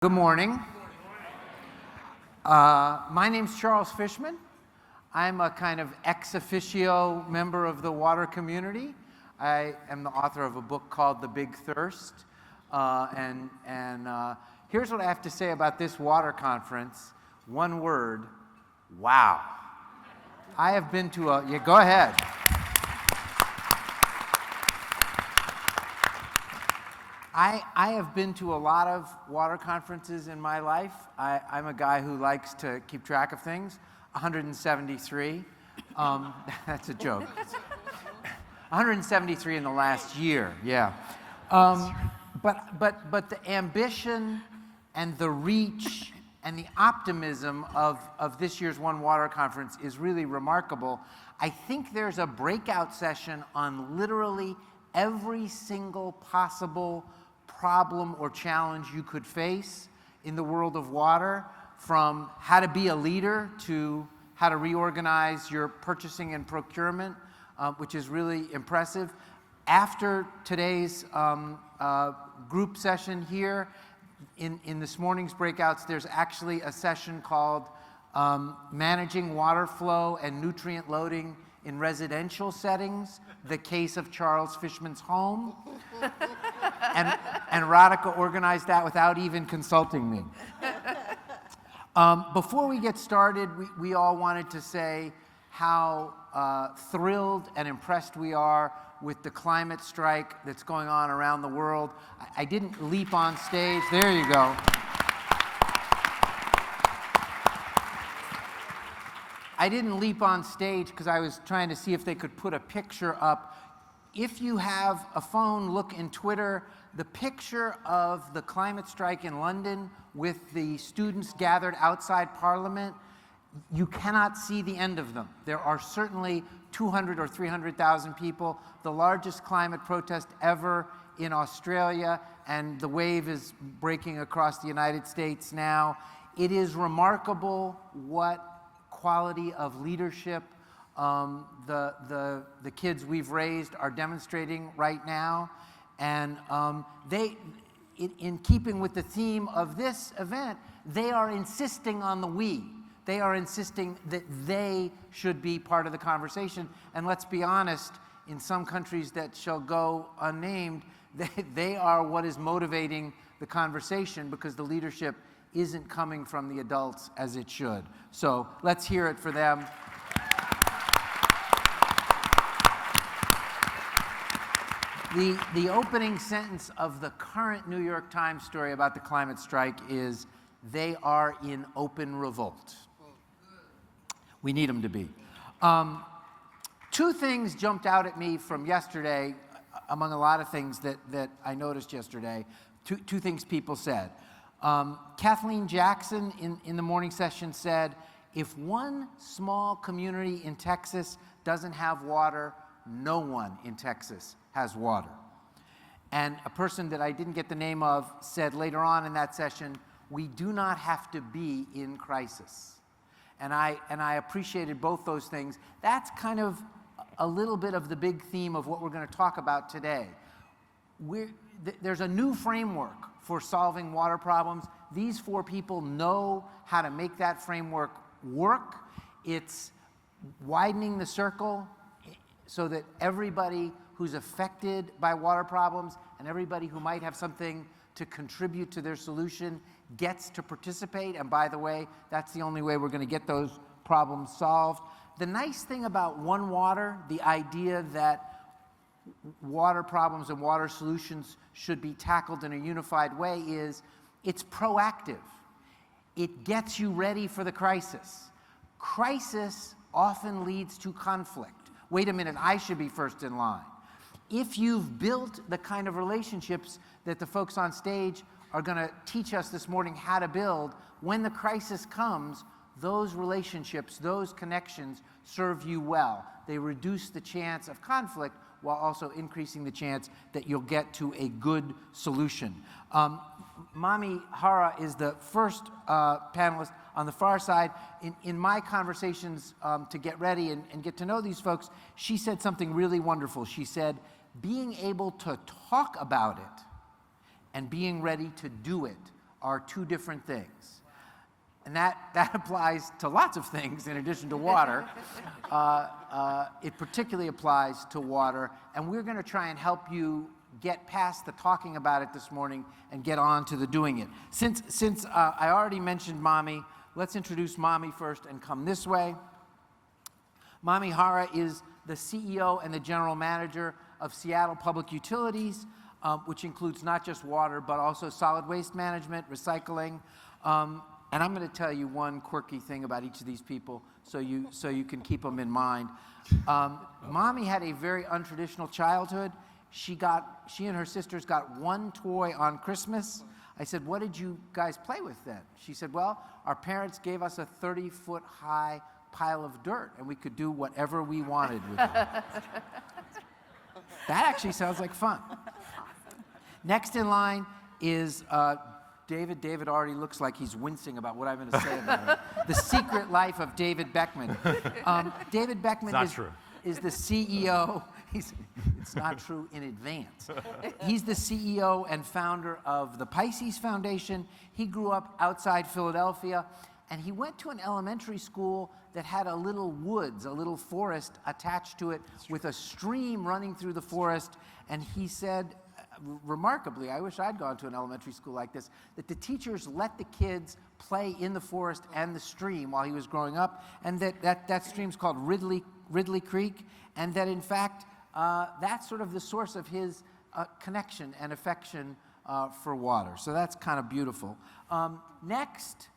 Good morning. My name's Charles Fishman. I'm a kind of ex officio member of the water community. I am the author of a book called The Big Thirst. Here's what I have to say about this water conference. One word: wow. I have been to a, go ahead. I have been to a lot of water conferences in my life. I'm a guy who likes to keep track of things. 173. That's a joke. 173 in the last year, yeah. But the ambition and the reach and the optimism of this year's One Water Conference is really remarkable. I think there's a breakout session on literally every single possible problem or challenge you could face in the world of water, from how to be a leader to how to reorganize your purchasing and procurement, which is really impressive. After today's group session here, in this morning's breakouts, there's actually a session called Managing Water Flow and Nutrient Loading in Residential Settings, the case of Charles Fishman's home. And Radhika organized that without even consulting me. Before we get started, we all wanted to say how thrilled and impressed we are with the climate strike that's going on around the world. I didn't leap on stage. There you go. I didn't leap on stage because I was trying to see if they could put a picture up. If you have a phone, look in Twitter. The picture of the climate strike in London with the students gathered outside Parliament, you cannot see the end of them. There are certainly 200 or 300,000 people, the largest climate protest ever in Australia, and the wave is breaking across the United States now. It is remarkable what quality of leadership the kids we've raised are demonstrating right now. And in keeping with the theme of this event, they are insisting on the we. They are insisting that they should be part of the conversation. And let's be honest, in some countries that shall go unnamed, they are what is motivating the conversation, because the leadership isn't coming from the adults as it should. So let's hear it for them. The opening sentence of the current New York Times story about the climate strike is, "They are in open revolt." We need them to be. Two things jumped out at me from yesterday, among a lot of things that I noticed yesterday. Two things people said. Kathleen Jackson in the morning session said, if one small community in Texas doesn't have water, no one in Texas has water. And a person that I didn't get the name of said later on in that session, we do not have to be in crisis. And I appreciated both those things. That's kind of a little bit of the big theme of what we're going to talk about today. There's a new framework for solving water problems. These four people know how to make that framework work. It's widening the circle so that everybody who's affected by water problems and everybody who might have something to contribute to their solution gets to participate. And by the way, that's the only way we're going to get those problems solved. The nice thing about One Water, the idea that water problems and water solutions should be tackled in a unified way, is it's proactive. It gets you ready for the crisis. Crisis often leads to conflict. Wait a minute, I should be first in line. If you've built the kind of relationships that the folks on stage are going to teach us this morning how to build, when the crisis comes, those relationships, those connections serve you well. They reduce the chance of conflict while also increasing the chance that you'll get to a good solution. Mami Hara is the first panelist on the far side. In my conversations to get ready and get to know these folks, she said something really wonderful. She said, being able to talk about it and being ready to do it are two different things. And that applies to lots of things in addition to water. It particularly applies to water, and we're going to try and help you get past the talking about it this morning and get on to the doing it. Since I already mentioned Mommy, let's introduce Mommy first and come this way. Mommy Hara is the CEO and the general manager of Seattle Public Utilities, which includes not just water, but also solid waste management, recycling. And I'm going to tell you one quirky thing about each of these people so you can keep them in mind. Mommy had a very untraditional childhood. She and her sisters got one toy on Christmas. I said, what did you guys play with then? She said, well, our parents gave us a 30-foot high pile of dirt, and we could do whatever we wanted with it. That actually sounds like fun. Next in line is David. David already looks like he's wincing about what I'm going to say about him. The Secret Life of David Beckmann. David Beckmann is the CEO. It's not true in advance. He's the CEO and founder of the Pisces Foundation. He grew up outside Philadelphia, and he went to an elementary school that had a little woods, a little forest attached to it with a stream running through the forest. And he said, remarkably, I wish I'd gone to an elementary school like this, that the teachers let the kids play in the forest and the stream while he was growing up, and that stream's called Ridley Creek, and that in fact, that's sort of the source of his connection and affection for water. So that's kind of beautiful. Next,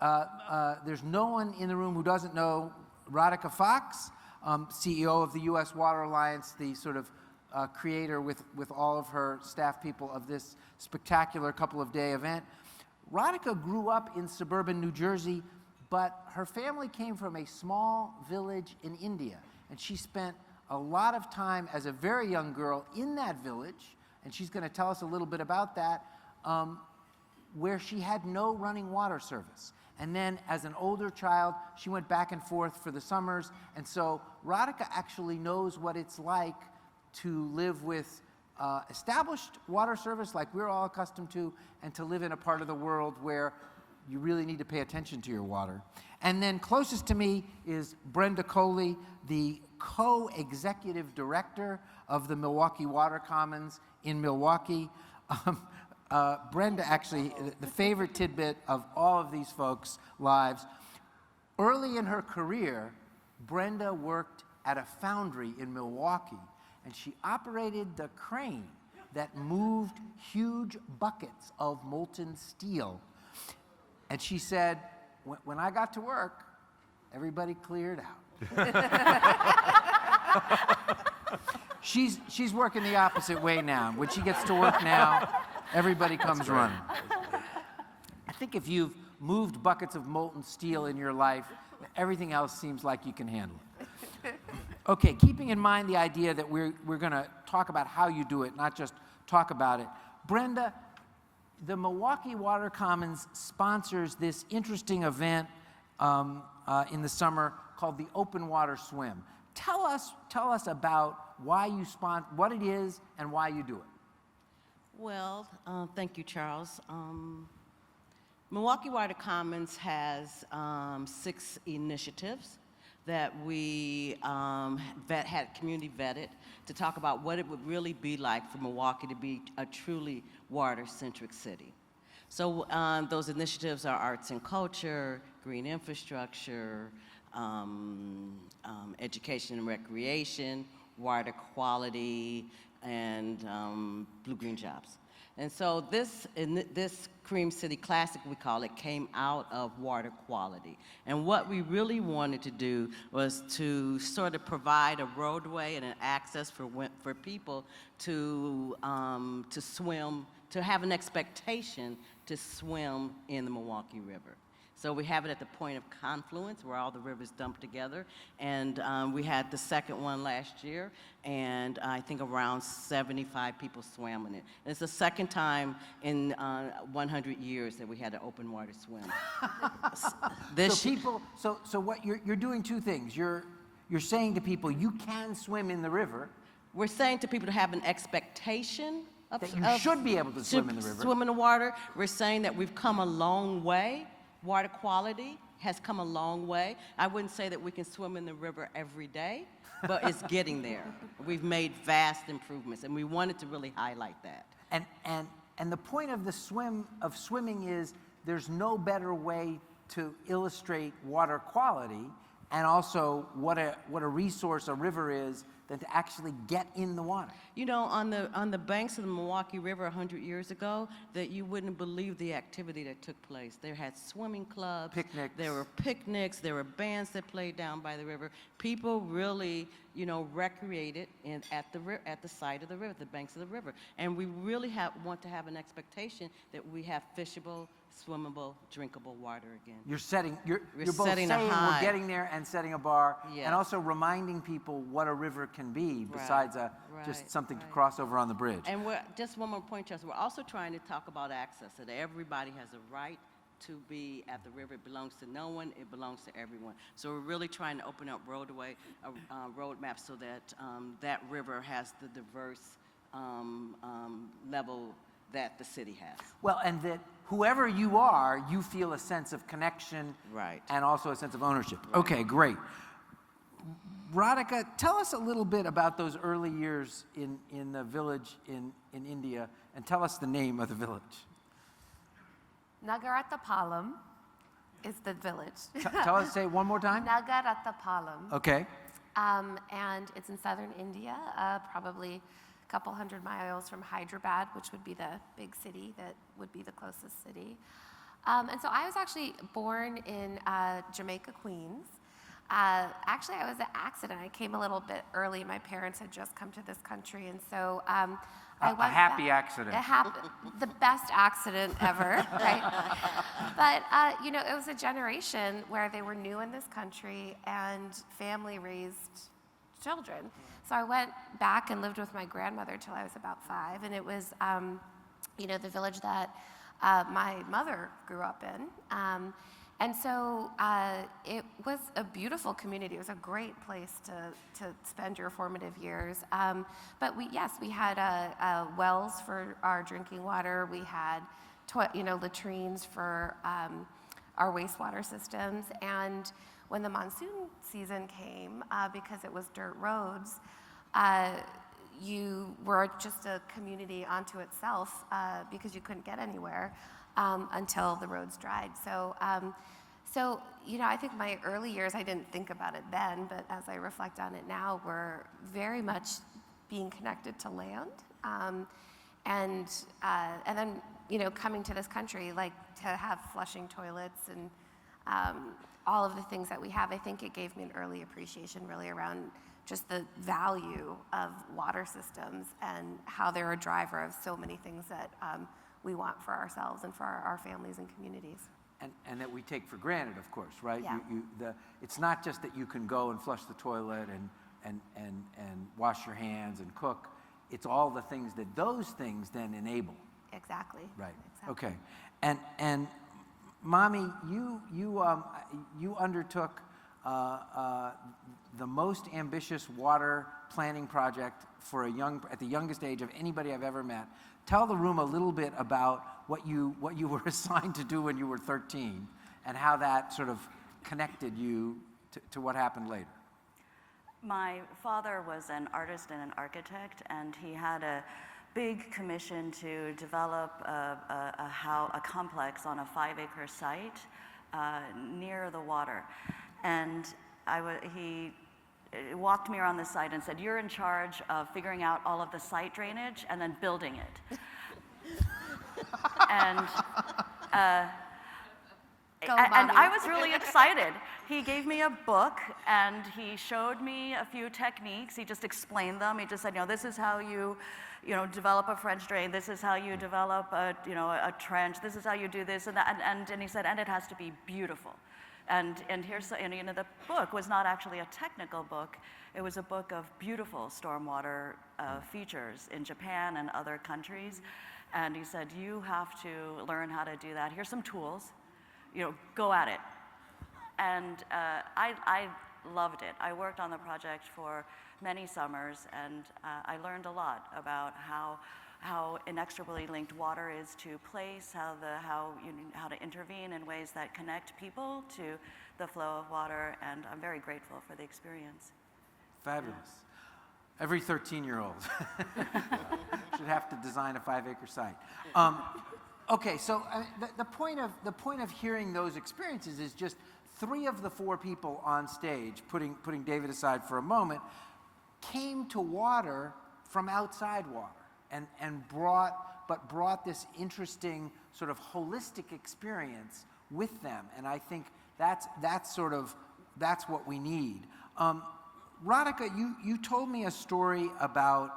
there's no one in the room who doesn't know Radhika Fox, CEO of the U.S. Water Alliance, the sort of creator with all of her staff people of this spectacular couple-of-day event. Radhika grew up in suburban New Jersey, but her family came from a small village in India, and she spent a lot of time as a very young girl in that village, and she's going to tell us a little bit about that, where she had no running water service. And then as an older child, she went back and forth for the summers, and so Radhika actually knows what it's like to live with established water service like we're all accustomed to, and to live in a part of the world where you really need to pay attention to your water. And then closest to me is Brenda Coley, the co-executive director of the Milwaukee Water Commons in Milwaukee. Brenda, actually, the favorite tidbit of all of these folks' lives, early in her career, Brenda worked at a foundry in Milwaukee, and she operated the crane that moved huge buckets of molten steel. And she said, when I got to work, everybody cleared out. She's working the opposite way now. When she gets to work now, everybody comes running. I think if you've moved buckets of molten steel in your life, everything else seems like you can handle it. Okay, keeping in mind the idea that we're going to talk about how you do it, not just talk about it. Brenda, the Milwaukee Water Commons sponsors this interesting event in the summer called the Open Water Swim. Tell us about why you sponsor, what it is, and why you do it. Well, thank you, Charles. Milwaukee Water Commons has 6 initiatives that we had community vetted to talk about what it would really be like for Milwaukee to be a truly water-centric city. So those initiatives are arts and culture, green infrastructure, education and recreation, water quality, and blue-green jobs. And so this Cream City Classic, we call it, came out of water quality. And what we really wanted to do was to sort of provide a roadway and an access for people to swim, to have an expectation to swim in the Milwaukee River. So we have it at the point of confluence where all the rivers dump together. And we had the second one last year, and I think around 75 people swam in it. And it's the second time in 100 years that we had an open water swim. So what you're doing two things. You're saying to people, you can swim in the river. We're saying to people to have an expectation that you should be able to swim in the river. Swim in the water. We're saying that we've come a long way. Water quality has come a long way. I wouldn't say that we can swim in the river every day, but it's getting there. We've made vast improvements, and we wanted to really highlight that. And the point of swimming is there's no better way to illustrate water quality and also what a resource a river is than to actually get in the water. You know, on the banks of the Milwaukee River 100 years ago, that you wouldn't believe the activity that took place. There had swimming clubs. Picnics. There were picnics. There were bands that played down by the river. People really, you know, recreated at the side of the river, the banks of the river. And we really want to have an expectation that we have fishable, swimmable, drinkable water again. You're both setting saying a high. we're getting there and setting a bar, Yes. and also reminding people what a river can be besides just right, something to right. cross over on the bridge. And just one more point, Chelsea. We're also trying to talk about access, that everybody has a right to be at the river. It belongs to no one. It belongs to everyone. So we're really trying to open up roadmaps so that that river has the diverse level that the city has. Well, and that whoever you are, you feel a sense of connection Right. and also a sense of ownership. Okay, great. Radhika, tell us a little bit about those early years in the village in India, and tell us the name of the village. Nagaratapalam is the village. Tell us, say it one more time. Nagaratapalam. Okay. And it's in southern India, probably a couple hundred miles from Hyderabad, which would be the big city that would be the closest city. And so I was actually born in Jamaica, Queens. Actually, I was an accident. I came a little bit early. My parents had just come to this country, and so I went a happy back. accident. It happened, the best accident ever, right? But you know, it was a generation where they were new in this country and family raised children. So I went back and lived with my grandmother till I was about 5, and it was, you know, the village that my mother grew up in. And so it was a beautiful community. It was a great place to spend your formative years. But we had wells for our drinking water. We had, latrines for our wastewater systems. And when the monsoon season came, because it was dirt roads, you were just a community unto itself because you couldn't get anywhere until the roads dried. So, you know, I think my early years, I didn't think about it then, but as I reflect on it now, we're very much being connected to land. And then, you know, coming to this country, like to have flushing toilets and all of the things that we have, I think it gave me an early appreciation really around just the value of water systems and how they're a driver of so many things that we want for ourselves and for our families and communities. And that we take for granted, of course, right? Yeah. It's not just that you can go and flush the toilet and wash your hands and cook. It's all the things that those things then enable. Exactly. Right. Exactly. Okay. And Mommy, you undertook the most ambitious water planning project at the youngest age of anybody I've ever met. Tell the room a little bit about what you were assigned to do when you were 13 and how that sort of connected you to what happened later. My father was an artist and an architect, and he had a big commission to develop a complex on a 5-acre site near the water. And he walked me around the site and said, "You're in charge of figuring out all of the site drainage and then building it." and I was really excited. He gave me a book and he showed me a few techniques. He just explained them. He just said, this is how you develop a French drain. This is how you develop a trench. This is how you do this and that. And he said, and it has to be beautiful. And the book was not actually a technical book. It was a book of beautiful stormwater features in Japan and other countries. And he said, you have to learn how to do that. Here's some tools. Go at it. And I loved it. I worked on the project for many summers, and I learned a lot about how how inextricably linked water is to place, how to intervene in ways that connect people to the flow of water, and I'm very grateful for the experience. Fabulous. Every 13-year-old should have to design a 5-acre site. Okay, so the point of hearing those experiences is just 3 of the 4 people on stage, putting David aside for a moment, came to water from outside water and brought this interesting sort of holistic experience with them, and I think that's what we need. Radhika, you told me a story about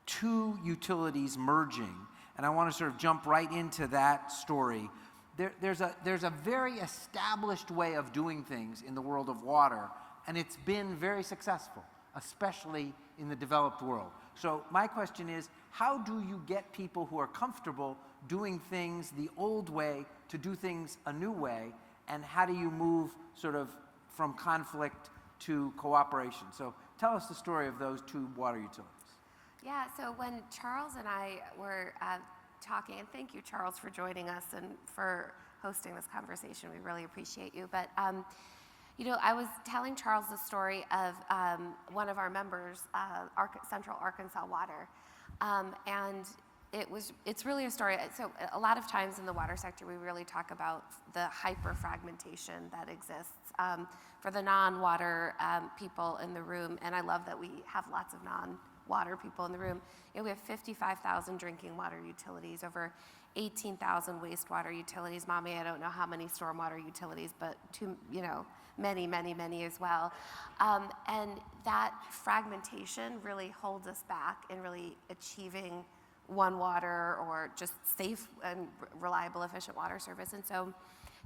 2 utilities merging, and I want to sort of jump right into that story. There's a very established way of doing things in the world of water, and it's been very successful, especially in the developed world. So my question is, how do you get people who are comfortable doing things the old way to do things a new way, and how do you move sort of from conflict to cooperation? So tell us the story of those 2 water utilities. Yeah, so when Charles and I were talking, and thank you, Charles, for joining us and for hosting this conversation. We really appreciate you. But, I was telling Charles the story of one of our members, Central Arkansas Water. And it's really a story. So a lot of times in the water sector, we really talk about the hyper-fragmentation that exists for the non-water people in the room. And I love that we have lots of non-water people in the room. We have 55,000 drinking water utilities, over 18,000 wastewater utilities. Mommy, I don't know how many stormwater utilities, but many, many, many as well. And that fragmentation really holds us back in really achieving one water or just safe and reliable, efficient water service. And so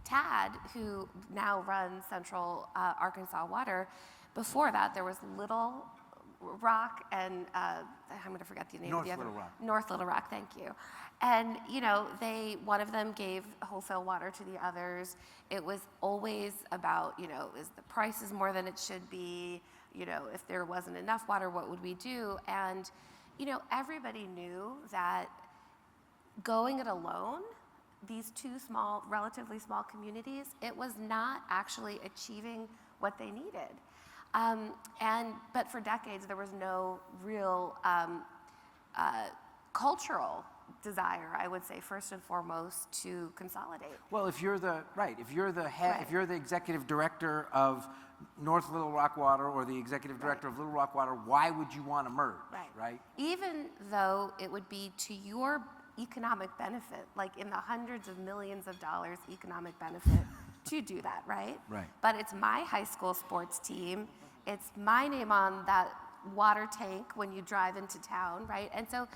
Tad, who now runs Central Arkansas Water, before that there was Little Rock and I'm going to forget the name of the other. North Little Rock, thank you. And one of them gave wholesale water to the others. It was always about, is the prices more than it should be? If there wasn't enough water, what would we do? And everybody knew that going it alone, these 2 relatively small communities, it was not actually achieving what they needed. But for decades, there was no real cultural desire, I would say, first and foremost, to consolidate. Well, if you're the head, if you're the executive director of North Little Rock Water or the executive director of Little Rock Water, why would you want to merge, right? Even though it would be to your economic benefit, like in the hundreds of millions of dollars economic benefit to do that, right? Right. But it's my high school sports team. It's my name on that water tank when you drive into town, right? And so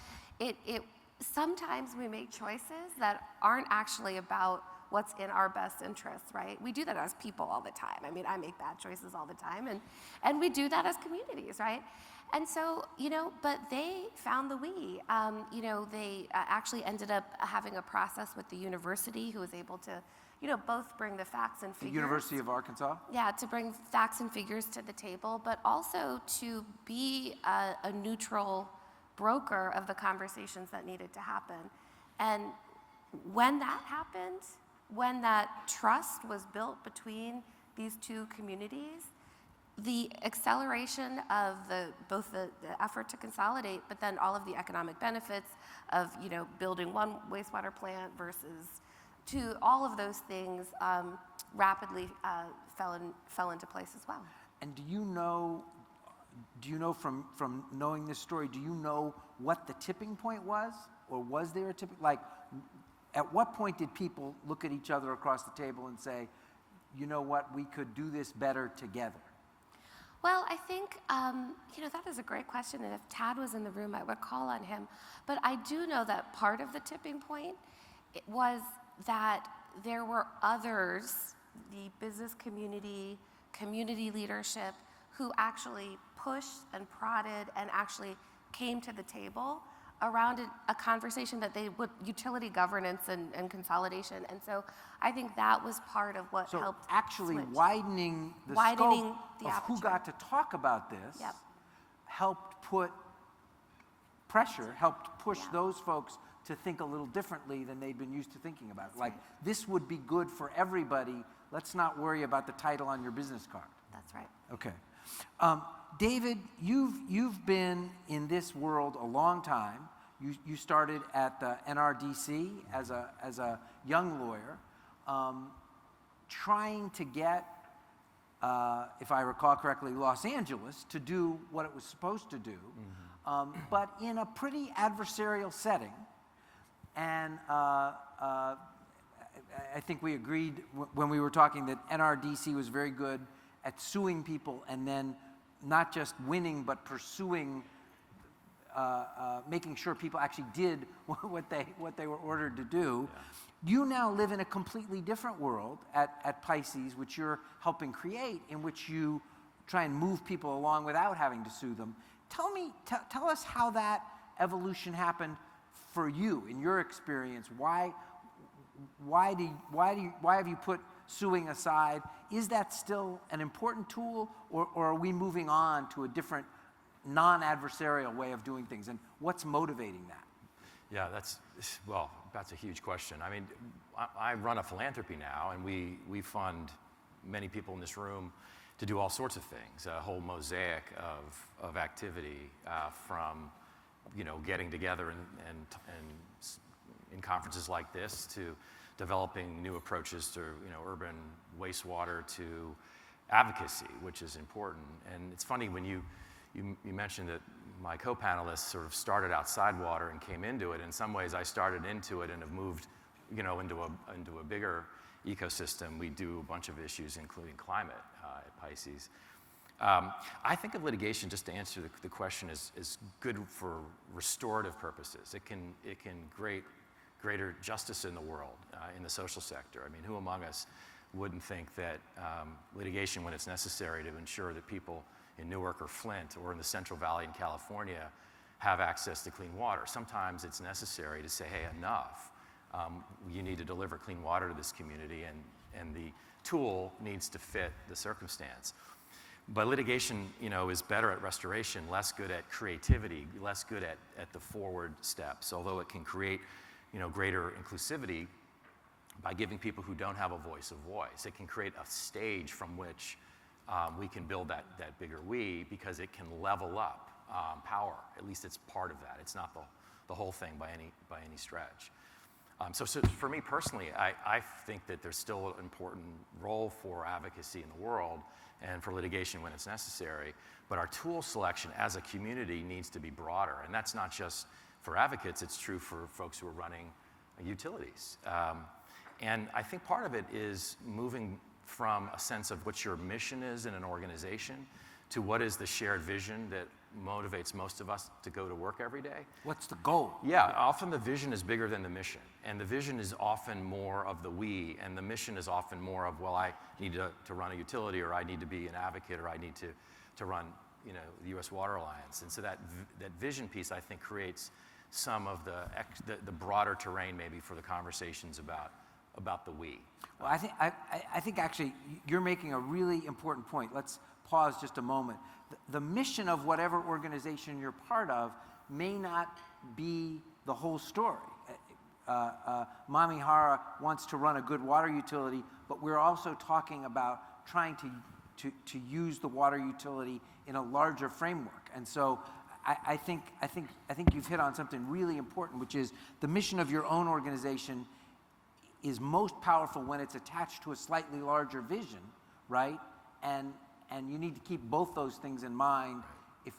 sometimes we make choices that aren't actually about what's in our best interests, right? We do that as people all the time. I mean, I make bad choices all the time, and we do that as communities, right? And so, but they found the we. They actually ended up having a process with the university who was able to, both bring the facts and figures. The University of Arkansas? Yeah, to bring facts and figures to the table, but also to be a neutral broker of the conversations that needed to happen. And when that happened, when that trust was built between these 2 communities, the acceleration of both the effort to consolidate, but then all of the economic benefits of building one wastewater plant versus 2, all of those things rapidly fell into place as well. And do you know from knowing this story, do you know what the tipping point was? Or was there a tipping, at what point did people look at each other across the table and say, you know what, we could do this better together? Well, I think, that is a great question, and if Tad was in the room, I would call on him. But I do know that part of the tipping point was that there were others, the business community, community leadership, who actually pushed and prodded and actually came to the table around a conversation that they would, utility governance and consolidation. And so I think that was part of what helped actually switch. widening the scope of who got to talk about this helped put pressure helped push those folks to think a little differently than they'd been used to thinking about. Like, this would be good for everybody. Let's not worry about the title on your business card. That's right. Okay. David, you've been in this world a long time. You started at the NRDC as a young lawyer, trying to get, if I recall correctly, Los Angeles to do what it was supposed to do, but in a pretty adversarial setting. And I think we agreed when we were talking that NRDC was very good at suing people and then not just winning, but pursuing, making sure people actually did what they were ordered to do. Yeah. You now live in a completely different world at Pisces, which you're helping create, in which you try and move people along without having to sue them. Tell us how that evolution happened for you in your experience. Why have you put suing aside? Is that still an important tool, or are we moving on to a different non-adversarial way of doing things, and what's motivating that? Yeah, that's a huge question. I mean, I run a philanthropy now, and we fund many people in this room to do all sorts of things, a whole mosaic of activity, from getting together and in conferences like this to developing new approaches to urban wastewater, to advocacy, which is important. And it's funny when you mentioned that my co-panelists sort of started outside water and came into it. In some ways, I started into it and have moved into a bigger ecosystem. We do a bunch of issues, including climate at Pisces. I think of litigation, just to answer the question, is good for restorative purposes. It can create greater justice in the world, in the social sector. I mean, who among us wouldn't think that litigation, when it's necessary to ensure that people in Newark or Flint or in the Central Valley in California have access to clean water? Sometimes it's necessary to say, hey, enough. You need to deliver clean water to this community, and the tool needs to fit the circumstance. But litigation, is better at restoration, less good at creativity, less good at the forward steps, although it can create, greater inclusivity by giving people who don't have a voice. It can create a stage from which we can build that bigger we, because it can level up power. At least it's part of that. It's not the whole thing by any stretch. So for me personally, I think that there's still an important role for advocacy in the world and for litigation when it's necessary. But our tool selection as a community needs to be broader. And that's not just for advocates, it's true for folks who are running utilities. And I think part of it is moving from a sense of what your mission is in an organization to what is the shared vision that motivates most of us to go to work every day. What's the goal? Yeah, often the vision is bigger than the mission. And the vision is often more of the we, and the mission is often more of, well, I need to run a utility, or I need to be an advocate, or I need to run the U.S. Water Alliance. And so that vision piece, I think, creates some of the broader terrain maybe for the conversations about the we. Well, I think actually you're making a really important point. Let's pause just a moment. The mission of whatever organization you're part of may not be the whole story. Mami Hara wants to run a good water utility, but we're also talking about trying to use the water utility in a larger framework. And so I think you've hit on something really important, which is the mission of your own organization is most powerful when it's attached to a slightly larger vision, right? And you need to keep both those things in mind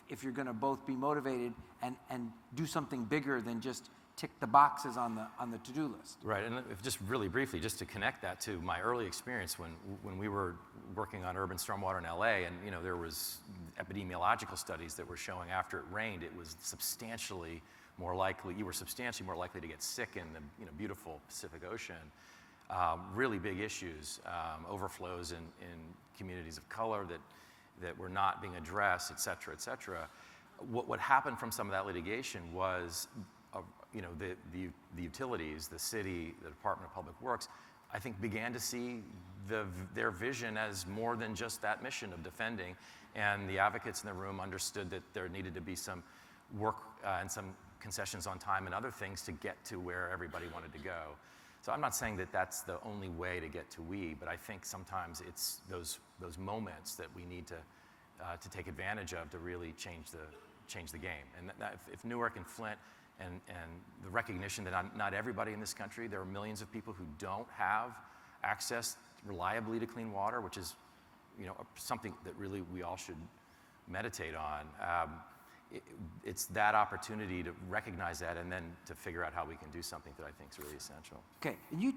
if you're going to both be motivated and do something bigger than just tick the boxes on the to-do list. Right, and if just really briefly, just to connect that to my early experience when we were working on urban stormwater in LA, and there was epidemiological studies that were showing after it rained, it was substantially more likely, you were substantially more likely to get sick in the beautiful Pacific Ocean. Really big issues, overflows in communities of color that were not being addressed, et cetera, et cetera. What happened from some of that litigation was, the utilities, the city, the Department of Public Works, I think began to see their vision as more than just that mission of defending, and the advocates in the room understood that there needed to be some work and some concessions on time and other things to get to where everybody wanted to go. So I'm not saying that that's the only way to get to we, but I think sometimes it's those moments that we need to take advantage of to really change the game. And if Newark and Flint and the recognition that not everybody in this country, there are millions of people who don't have access reliably to clean water, which is, you know, something that really we all should meditate on. It's that opportunity to recognize that and then to figure out how we can do something that I think is really essential. Okay, and you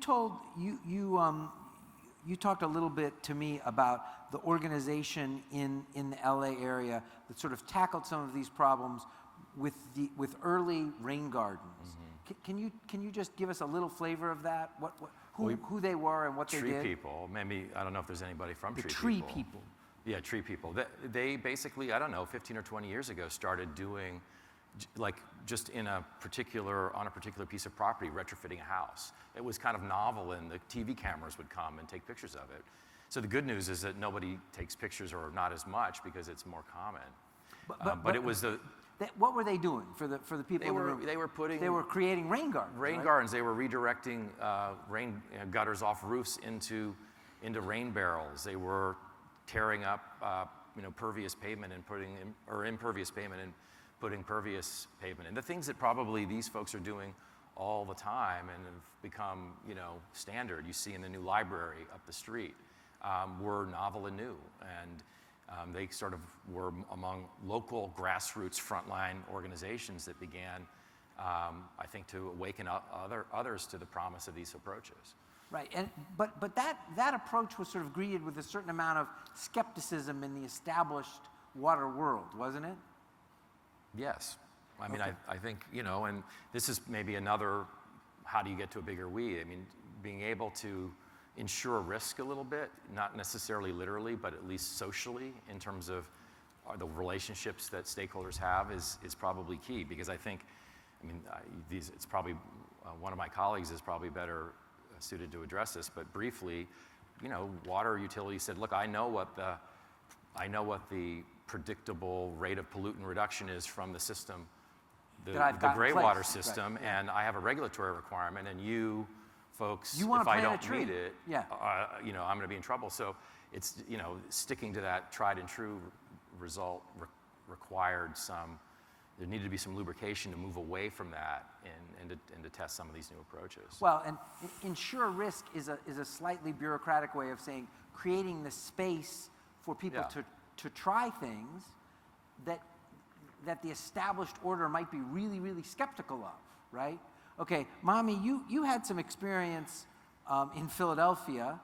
talked a little bit to me about the organization in the LA area that sort of tackled some of these problems with early rain gardens. Mm-hmm. Can you just give us a little flavor of that? Who they were and what they did? Tree people. Maybe, I don't know if there's anybody from the Tree Tree People. Yeah, Tree People. They basically, I don't know, 15 or 20 years ago started doing, like, just on a particular piece of property, retrofitting a house. It was kind of novel, and the TV cameras would come and take pictures of it. So the good news is that nobody takes pictures, or not as much, because it's more common. But it was the... What were they doing for the people in the room? They were creating rain gardens. Rain gardens. They were redirecting rain gutters off roofs into rain barrels. They were tearing up, pervious pavement and impervious pavement and putting pervious pavement. And the things that probably these folks are doing all the time and have become, standard, you see in the new library up the street, were novel and new. And they sort of were among local grassroots frontline organizations that began, I think, to awaken others to the promise of these approaches. Right, but that approach was sort of greeted with a certain amount of skepticism in the established water world, wasn't it? Yes. I mean, Okay. I think, and this is maybe another, how do you get to a bigger we? I mean, being able to ensure risk a little bit, not necessarily literally, but at least socially, in terms of the relationships that stakeholders have is probably key, because I think, it's probably, one of my colleagues is probably better suited to address this, but briefly, water utilities said, look, I know what the predictable rate of pollutant reduction is from the system, the gray water system, right. And I have a regulatory requirement, and you folks, if I don't meet it, yeah. I'm going to be in trouble. So it's, sticking to that tried and true result required there needed to be some lubrication to move away from that and to test some of these new approaches. Well, and ensure risk is a slightly bureaucratic way of saying creating the space for people to try things that the established order might be really, really skeptical of, right? Okay, Mommy, you had some experience in Philadelphia.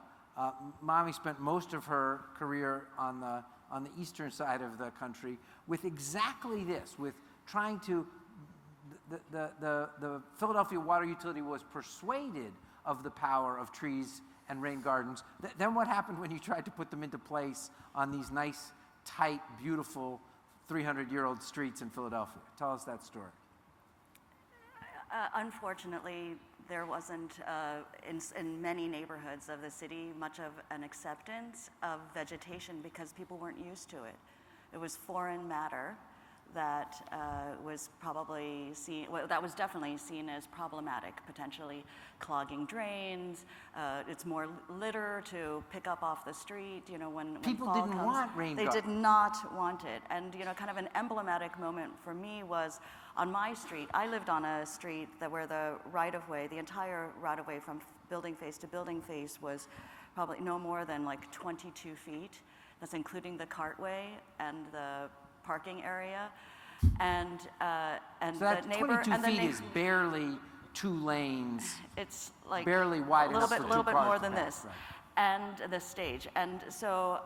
Mommy spent most of her career on the eastern side of the country with exactly this, with trying to, the Philadelphia water utility was persuaded of the power of trees and rain gardens. Then what happened when you tried to put them into place on these nice, tight, beautiful 300-year-old streets in Philadelphia? Tell us that story. Unfortunately, there wasn't, in many neighborhoods of the city, much of an acceptance of vegetation because people weren't used to it. It was foreign matter that was probably seen, well, that was definitely seen as problematic, potentially clogging drains. It's more litter to pick up off the street, when people fall didn't comes, want rain they gardens. did not want it. And, kind of an emblematic moment for me was on my street. I lived on a street where the right-of-way, the entire right-of-way from building face to building face was probably no more than like 22 feet. That's including the cartway and the parking area, and So that the neighbor 22 feet is barely 2 lanes. It's like barely wide enough for a 2 little bit cars more to than pass, this, right. and the stage. And so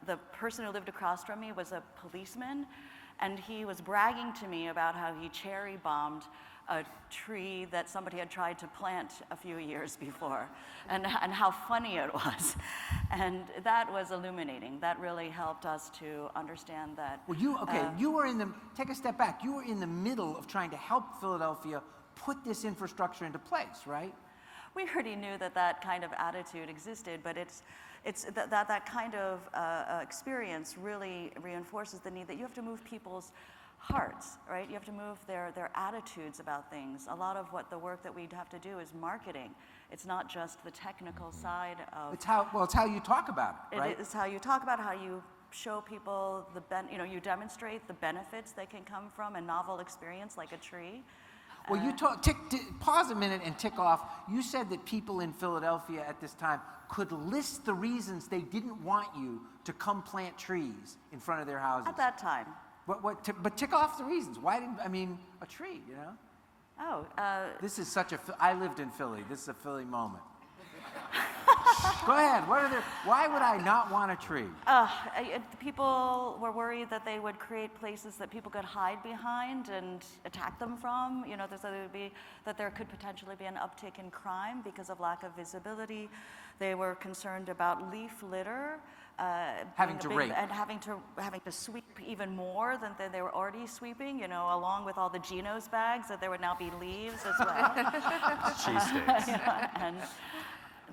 the person who lived across from me was a policeman, and he was bragging to me about how he cherry bombed a tree that somebody had tried to plant a few years before, and how funny it was. And that was illuminating. That really helped us to understand that. Well, you were take a step back. You were in the middle of trying to help Philadelphia put this infrastructure into place, right? We already knew that kind of attitude existed, but that kind of experience really reinforces the need that you have to move people's hearts, right? You have to move their attitudes about things. A lot of what the work that we'd have to do is marketing. It's not just the technical side of. It's how you talk about it, right? It is how you talk about, how you show people you demonstrate the benefits that can come from a novel experience like a tree. Well, you pause a minute and tick off. You said that people in Philadelphia at this time could list the reasons they didn't want you to come plant trees in front of their houses. At that time. But tick off the reasons. Why didn't, a tree, you know? Oh. This is I lived in Philly. This is a Philly moment. Go ahead. Why would I not want a tree? People were worried that they would create places that people could hide behind and attack them from. You know, that there could potentially be an uptick in crime because of lack of visibility. They were concerned about leaf litter. Having to sweep even more than they were already sweeping, you know, along with all the Geno's bags, that there would now be leaves as well. Cheesesteaks. And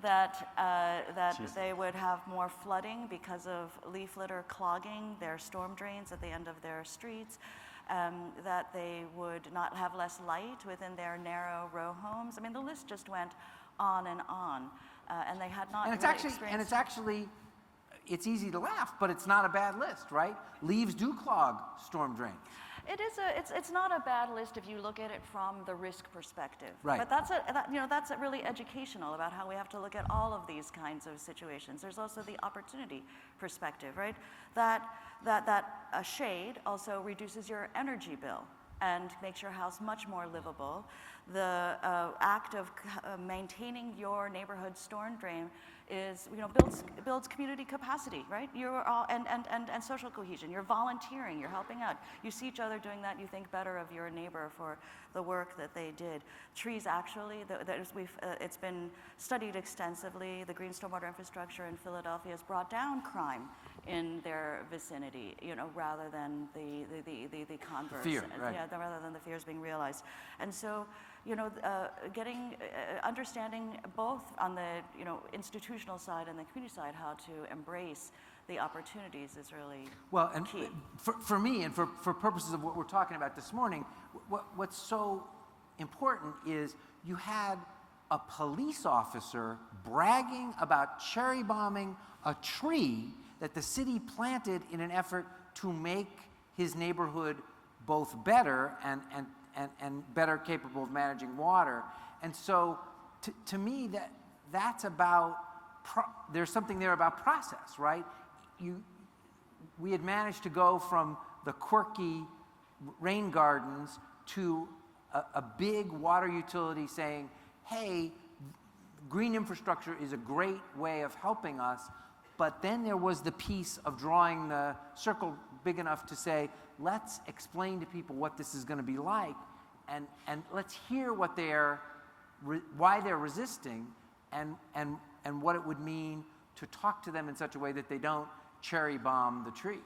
that they would have more flooding because of leaf litter clogging their storm drains at the end of their streets, that they would not have less light within their narrow row homes. I mean, the list just went on and on, and they had not. It's easy to laugh, but it's not a bad list, right? Leaves do clog storm drains. It's not a bad list if you look at it from the risk perspective. Right. But that's really educational about how we have to look at all of these kinds of situations. There's also the opportunity perspective, right? That a shade also reduces your energy bill and makes your house much more livable. The act of maintaining your neighborhood storm drain is, builds community capacity, right? You're all, and social cohesion. You're volunteering, you're helping out. You see each other doing that, you think better of your neighbor for the work that they did. Trees actually, it's been studied extensively. The green stormwater infrastructure in Philadelphia has brought down crime in their vicinity, rather than the converse. Fear, right. Yeah, rather than the fears being realized. And so, understanding both on the, institutional side and the community side how to embrace the opportunities is really key. For me, and for purposes of what we're talking about this morning, what's so important is you had a police officer bragging about cherry bombing a tree that the city planted in an effort to make his neighborhood both better and better capable of managing water. And so to me, that's about, there's something there about process, right? We had managed to go from the quirky rain gardens to a big water utility saying, hey, green infrastructure is a great way of helping us. But then there was the piece of drawing the circle big enough to say, let's explain to people what this is going to be like, and let's hear why they're resisting, and what it would mean to talk to them in such a way that they don't cherry bomb the trees.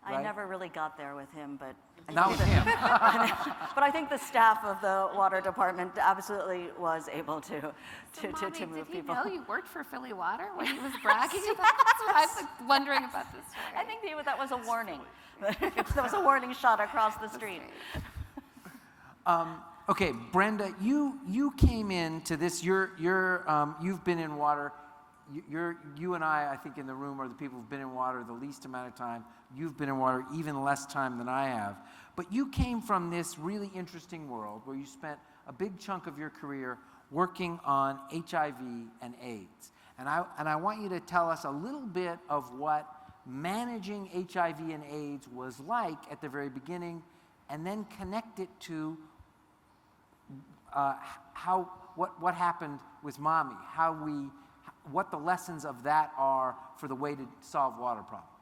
Right? I never really got there with him, but not with him. But I think the staff of the water department absolutely was able to move Mommy, people. did he know you worked for Philly Water when he was bragging about that? That's what I was wondering about this story. I think that was a warning. That was a warning shot across the street. Okay, Brenda, you came into this. You've been in water. You and I think in the room are the people who've been in water the least amount of time. You've been in water even less time than I have. But you came from this really interesting world where you spent a big chunk of your career working on HIV and AIDS. And I want you to tell us a little bit of what managing HIV and AIDS was like at the very beginning, and then connect it to what happened with Mommy, what the lessons of that are for the way to solve water problems.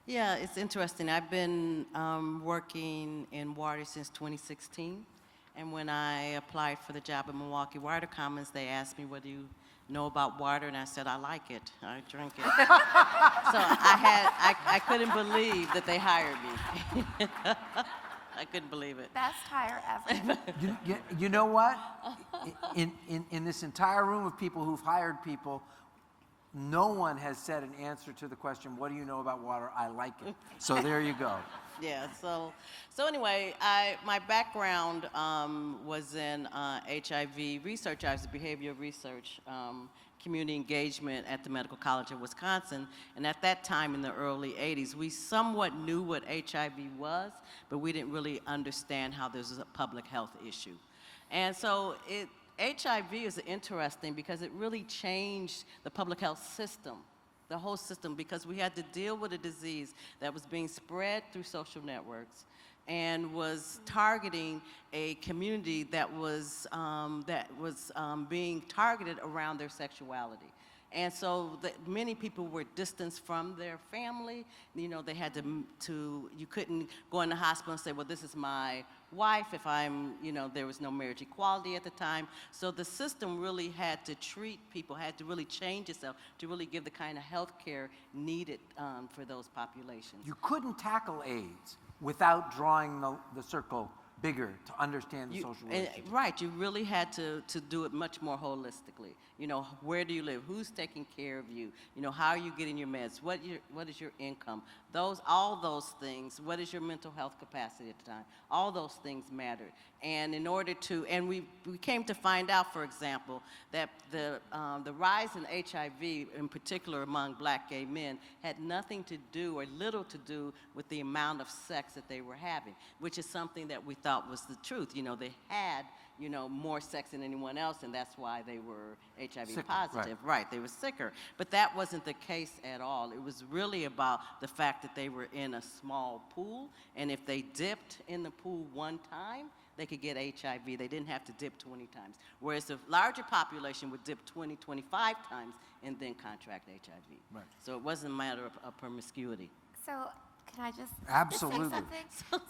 Yeah, it's interesting. I've been working in water since 2016. And when I applied for the job at Milwaukee Water Commons, they asked me, what do you know about water? And I said, I like it. I drink it. So I couldn't believe that they hired me. I couldn't believe it. Best hire ever. You know what? In this entire room of people who've hired people, no one has said an answer to the question, what do you know about water? I like it. So there you go. Yeah, so anyway, my background was in HIV research. I was a behavioral research, community engagement at the Medical College of Wisconsin. And at that time in the early 80s, we somewhat knew what HIV was, but we didn't really understand how this was a public health issue. And so HIV is interesting because it really changed the public health system, the whole system, because we had to deal with a disease that was being spread through social networks and was targeting a community that was being targeted around their sexuality. And so many people were distanced from their family. You know, they had you couldn't go in the hospital and say, well, this is my wife if there was no marriage equality at the time. So the system really had to treat people, had to really change itself to really give the kind of health care needed for those populations. You couldn't tackle AIDS without drawing the circle bigger to understand the social relationship. Right, you really had to do it much more holistically. You know, where do you live? Who's taking care of you? You know, how are you getting your meds? What is your income? All those things. What is your mental health capacity at the time? All those things mattered. And in order to, and we came to find out, for example, that the rise in HIV, in particular among black gay men, had nothing to do or little to do with the amount of sex that they were having, which is something that we thought was the truth. You know, they had, more sex than anyone else, and that's why they were HIV sicker, positive. Right, they were sicker. But that wasn't the case at all. It was really about the fact that they were in a small pool, and if they dipped in the pool one time, they could get HIV. They didn't have to dip 20 times. Whereas the larger population would dip 20, 25 times and then contract HIV. Right. So it wasn't a matter of promiscuity. So can I just Absolutely. say something?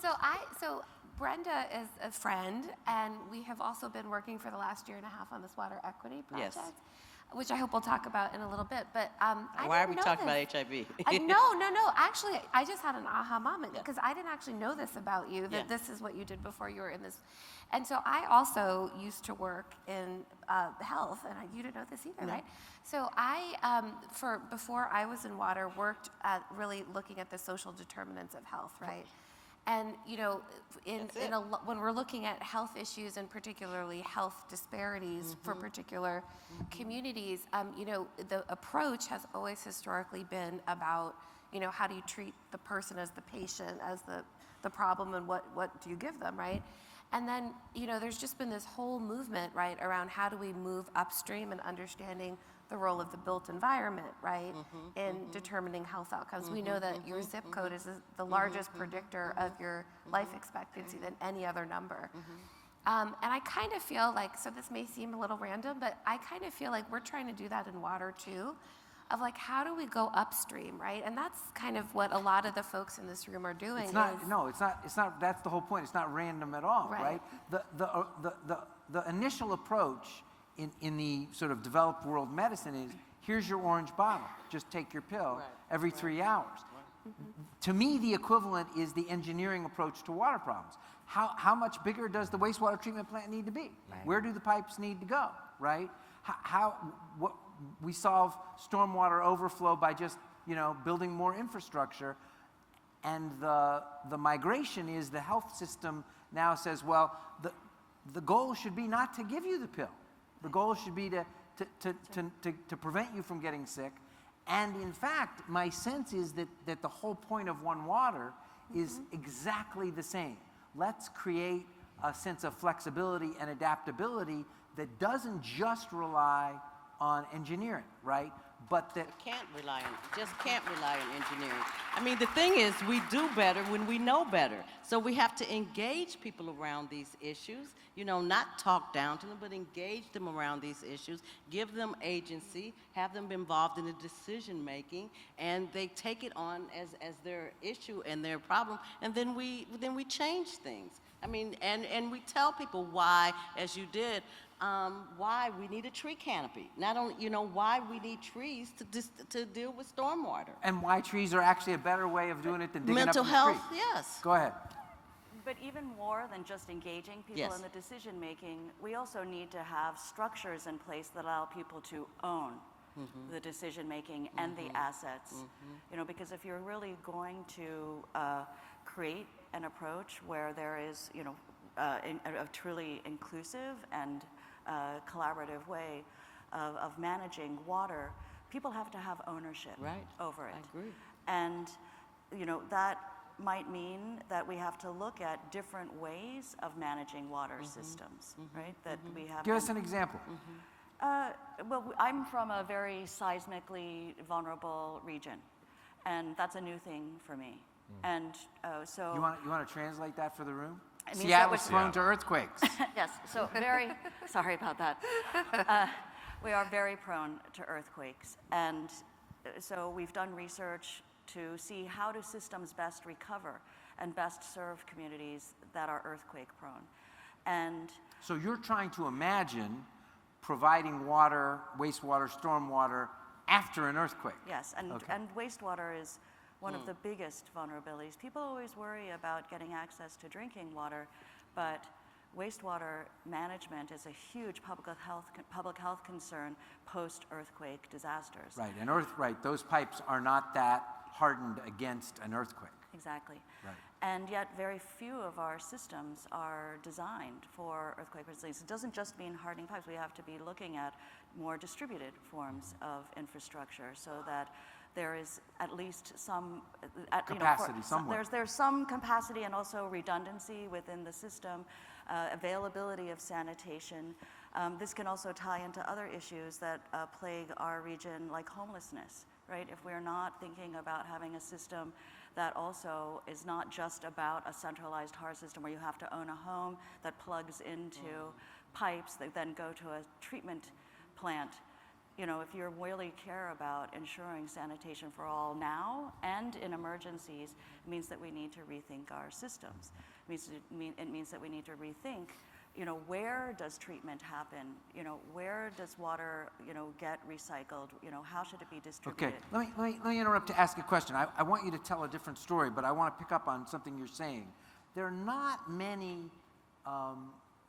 So Brenda is a friend, and we have also been working for the last year and a half on this water equity project, Yes. which I hope we'll talk about in a little bit. But Why are we talking about HIV? No. Actually, I just had an aha moment because I didn't actually know this about you, that Yeah. this is what you did before you were in this. And so I also used to work in health, and you didn't know this either, No. right? So I, before I was in water, worked at really looking at the social determinants of health, right? And when we're looking at health issues and particularly health disparities for particular communities, the approach has always historically been about, how do you treat the person as the patient, as the problem, and what do you give them, right? And then, there's just been this whole movement, right, around how do we move upstream and understanding the role of the built environment, right, in determining health outcomes. We know that your zip code is the largest predictor of your life expectancy than any other number. And I kind of feel like, so this may seem a little random, but I kind of feel like we're trying to do that in water too, of like, how do we go upstream, right? And that's kind of what a lot of the folks in this room are doing. It's not, that's the whole point. It's not random at all, right? The initial approach in the sort of developed world medicine is, here's your orange bottle, just take your pill every 3 hours. To me, the equivalent is the engineering approach to water problems. How much bigger does the wastewater treatment plant need to be? Right. Where do the pipes need to go, right? What we solve stormwater overflow by just, building more infrastructure. And the migration is the health system now says, well, the goal should be not to give you the pill. The goal should be to prevent you from getting sick. And in fact, my sense is that the whole point of One Water is exactly the same. Let's create a sense of flexibility and adaptability that doesn't just rely on engineering, right? But that can't rely on engineering. I mean, the thing is, we do better when we know better. So we have to engage people around these issues, not talk down to them, but engage them around these issues, give them agency, have them involved in the decision making, and they take it on as their issue and their problem, and then we change things. I mean, and we tell people why, as you did, why we need a tree canopy. Not only, why we need trees to deal with stormwater. And why trees are actually a better way of doing it than digging Mental up in health, the street. yes. Go ahead. But even more than just engaging people Yes. in the decision making, we also need to have structures in place that allow people to own the decision making and the assets. You know, because if you're really going to create an approach where there is, you know, a truly inclusive and collaborative way of managing water, people have to have ownership over it. I agree. And, you know, that might mean that we have to look at different ways of managing water systems, right? That we have. Give us an example. Well, I'm from a very seismically vulnerable region, and that's a new thing for me. And so You want to translate that for the room? It means that Seattle's was- prone to earthquakes. yes, so very sorry about that. We are very prone to earthquakes, and so we've done research to see how do systems best recover and best serve communities that are earthquake prone. And So you're trying to imagine providing water, wastewater, stormwater after an earthquake. yes, and, Okay. and wastewater is one of the biggest vulnerabilities. People always worry about getting access to drinking water, but wastewater management is a huge public health concern post-earthquake disasters. Right, and those pipes are not that hardened against an earthquake. Exactly. Right. And yet very few of our systems are designed for earthquake resilience. It doesn't just mean hardening pipes. We have to be looking at more distributed forms of infrastructure so that there is at least some Capacity somewhere. There's some capacity and also redundancy within the system, availability of sanitation. This can also tie into other issues that plague our region, like homelessness, right? If we're not thinking about having a system that also is not just about a centralized HAR system where you have to own a home that plugs into pipes that then go to a treatment plant. You know, if you really care about ensuring sanitation for all now and in emergencies, it means that we need to rethink our systems. It means that we need to rethink, you know, where does treatment happen? You know, where does water, you know, get recycled? You know, how should it be distributed? Okay, let me interrupt to ask a question. I want you to tell a different story, but I want to pick up on something you're saying. There are not many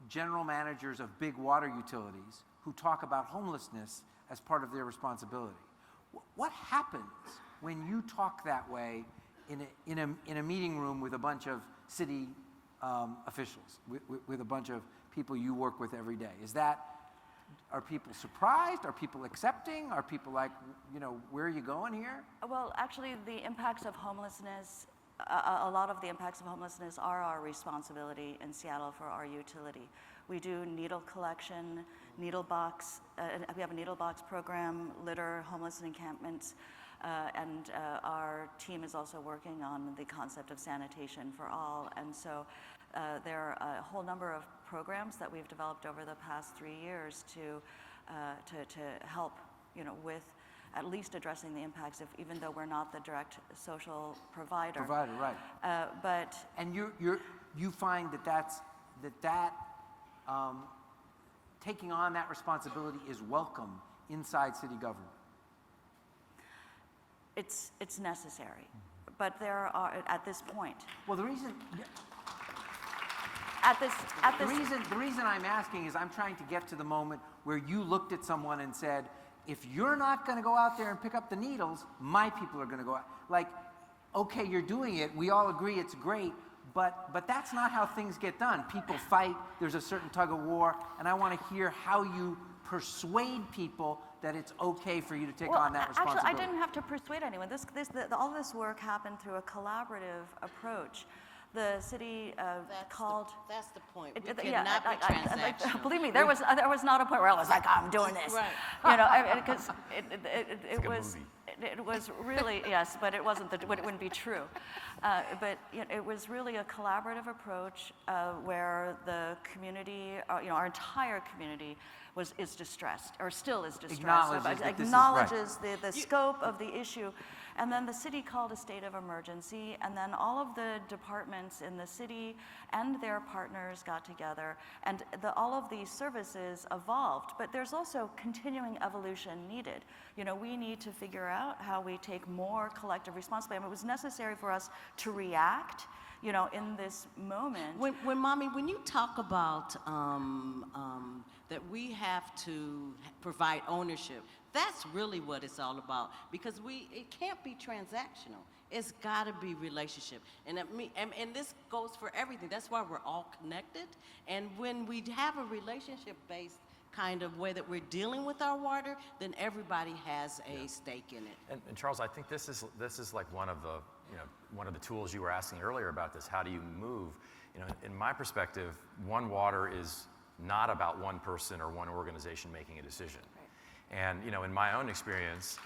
general managers of big water utilities who talk about homelessness as part of their responsibility. What happens when you talk that way in a meeting room with a bunch of city officials, with a bunch of people you work with every day? Are people surprised? Are people accepting? Are people like, you know, where are you going here? Well, actually, the impacts of homelessness, a lot of the impacts of homelessness are our responsibility in Seattle for our utility. We do needle collection, needle box, we have a needle box program, litter, homeless encampments, and our team is also working on the concept of sanitation for all. And so there are a whole number of programs that we've developed over the past 3 years to help, you know, with at least addressing the impacts, even though we're not the direct social provider. Right. But And you find that taking on that responsibility is welcome inside city government. it's necessary. But there are, at this point, Well, the reason I'm asking is I'm trying to get to the moment where you looked at someone and said, if you're not going to go out there and pick up the needles, my people are going to go out. Like, okay, you're doing it. We all agree it's great. But that's not how things get done. People fight. There's a certain tug of war. And I want to hear how you persuade people that it's okay for you to take on that responsibility. Actually, I didn't have to persuade anyone. All this work happened through a collaborative approach. The city called. That's the point. We Yeah, cannot be transactional. believe me, there was not a point where I was like, I'm doing this. Right. You know, because it like a was. movie. It was really, yes, but it wasn't. It wouldn't be true. But you know, it was really a collaborative approach where the community, our entire community, is distressed, or still is distressed. Acknowledges that the scope of the issue, and then the city called a state of emergency, and then all of the departments in the city and their partners got together, and all of these services evolved. But there's also continuing evolution needed. You know, we need to figure out how we take more collective responsibility. I mean, it was necessary for us to react you know, in this moment. Mommy, when you talk about that we have to provide ownership, that's really what it's all about, because it can't be transactional. It's got to be relationship, and this goes for everything. That's why we're all connected. And when we have a relationship-based kind of way that we're dealing with our water, then everybody has a stake in it. And Charles, I think this is like one of the tools you were asking earlier about this. How do you move? You know, in my perspective, One Water is not about one person or one organization making a decision. Right. And you know, in my own experience,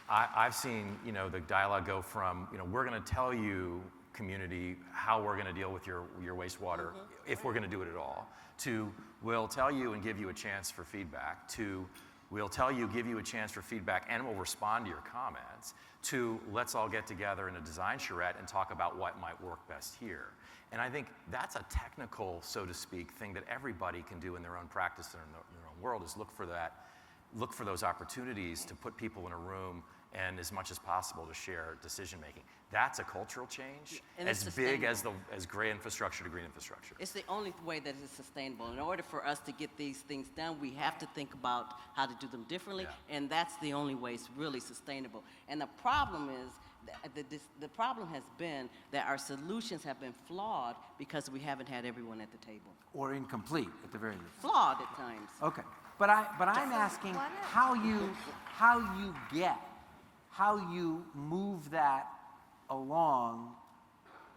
I've seen, you know, the dialogue go from, you know, we're going to tell you, community, how we're going to deal with your wastewater, if we're going to do it at all, to we'll tell you and give you a chance for feedback, to we'll tell you, give you a chance for feedback, and we'll respond to your comments, to let's all get together in a design charrette and talk about what might work best here. And I think that's a technical, so to speak, thing that everybody can do in their own practice and in their own world, is look for those opportunities to put people in a room and as much as possible to share decision making. That's a cultural change, and as big as gray infrastructure to green infrastructure. It's the only way that it's sustainable. In order for us to get these things done, we have to think about how to do them differently, and that's the only way it's really sustainable. And the problem is, the problem has been that our solutions have been flawed because we haven't had everyone at the table. Or incomplete, at the very least. Flawed at times. Okay, but I'm asking how you move that along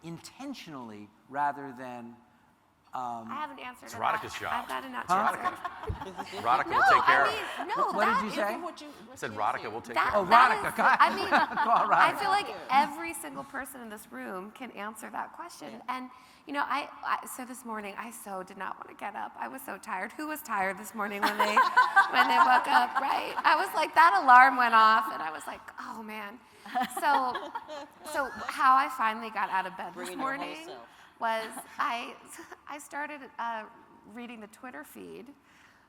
intentionally rather than. I have an answer It's to Radhika's that. job. I've got an answer. Radhika No, will take care I of it. mean, no. What that did you is- say? I said Radhika will take That, care of it. Radhika, that is, go ahead. I mean, Go on, I Radhika. feel like every single person in this room can answer that question. And you know, so this morning I so did not want to get up. I was so tired. Who was tired this morning when they woke up? Right? I was like, that alarm went off, and I was like, oh man. So how I finally got out of bed this Bringing your whole morning self. was I started reading the Twitter feed